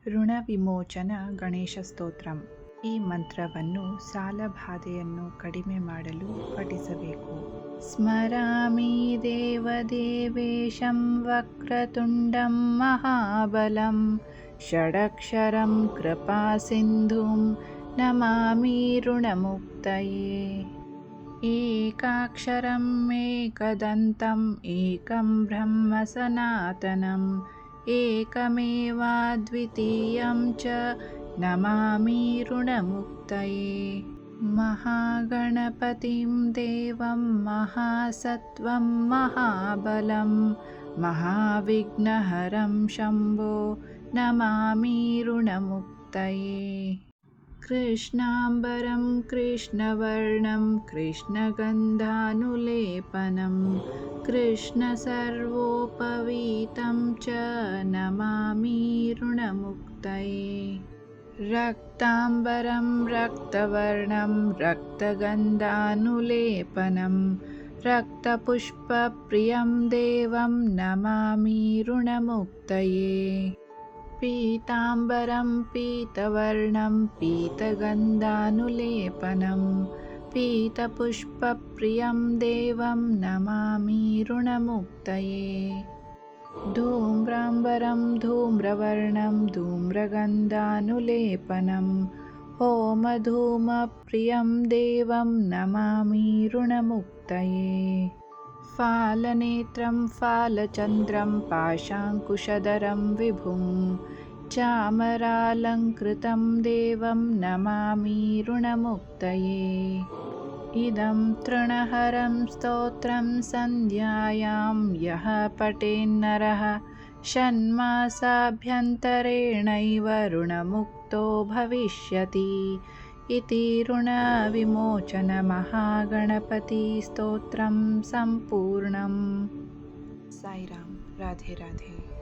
ಋಣ ವಿಮೋಚನ ಗಣೇಶ ಸ್ತೋತ್ರಂ. ಈ ಮಂತ್ರವನ್ನು ಸಾಲಬಾಧೆಯನ್ನು ಕಡಿಮೆ ಮಾಡಲು ಪಠಿಸಬೇಕು. ಸ್ಮರಾಮಿ ದೇವದೇವೇಶಂ ವಕ್ರತುಂಡಂ ಮಹಾಬಲಂ ಷಡಕ್ಷರಂ ಕೃಪಾಸಿಂಧುಂ ನಮಾಮಿ ಋಣಮುಕ್ತಯೇ. ಏಕಾಕ್ಷರಂ ಏಕದಂತಂ ಏಕಂ ಬ್ರಹ್ಮ ಸನಾತನಂ ಏಕಮೇವಾದ್ವಿತೀಯಂ ಚ ನಮಾಮಿ ಋಣಮುಕ್ತಯೇ. ಮಹಾಗಣಪತಿಂ ದೇವಂ ಮಹಾಸತ್ವಂ ಮಹಾಬಲಂ ಮಹಾವಿಘ್ನಹರಂ ಶಂಭೋ ನಮಾಮಿ ಋಣಮುಕ್ತಯೇ. ಕೃಷ್ಣಾಂಬರಂ ಕೃಷ್ಣವರ್ಣಂ ಕೃಷ್ಣಗಂಧಾನುಲೇಪನಂ ಕೃಷ್ಣಸರ್ವೋಪವೀತಂ ಚ ನಮಾಮಿ ಋಣಮುಕ್ತಯೇ. ರಕ್ತಾಂಬರಂ ರಕ್ತವರ್ಣಂ ರಕ್ತಗಂಧಾನುಲೇಪನಂ ರಕ್ತಪುಷ್ಪಪ್ರಿಯಂ ದೇವಂ ನಮಾಮಿ ಋಣಮುಕ್ತಯೇ. ಪೀತಾಂಬರಂ ಪೀತವರ್ಣಂ ಪೀತಗಂಧಾನುಲೇಪನಂ ಪೀತಪುಷ್ಪಪ್ರಿಯಂ ದೇವಂ ನಮಾಮಿ ಋಣಮುಕ್ತಯೇ. ಧೂಮ್ರಾಂಬರಂ ಧೂಮ್ರವರ್ಣಂ ಧೂಮ್ರಗಂಧಾನುಲೇಪನಂ ಹೋಮಧೂಮಪ್ರಿಯಂ ದೇವಂ ನಮಾಮಿ ಋಣಮುಕ್ತಯೇ. ಫಾಲನೇತ್ರಂ ಫಾಲಚಂದ್ರಂ ಪಾಶಾಂಕುಶಧರಂ ವಿಭುಂ ಚಾಮರಾಲಂಕೃತಂ ದೇವಂ ನಮಾಮಿ ಋಣಮುಕ್ತಯೇ. ಇದಂ ತೃಣಹರಂ ಸ್ತೋತ್ರಂ ಸಂಧ್ಯಾಯಾಂ ಯಃ ಪಠೇನ್ನರಃ ಷಣ್ಮಾಸಾಭ್ಯಂತರೇಣೈವ ಋಣಮುಕ್ತೋ ಭವಿಷ್ಯತಿ इति ऋणविमोचन महागणपति स्तोत्रं सम्पूर्णम्. साईराम. राधे राधे.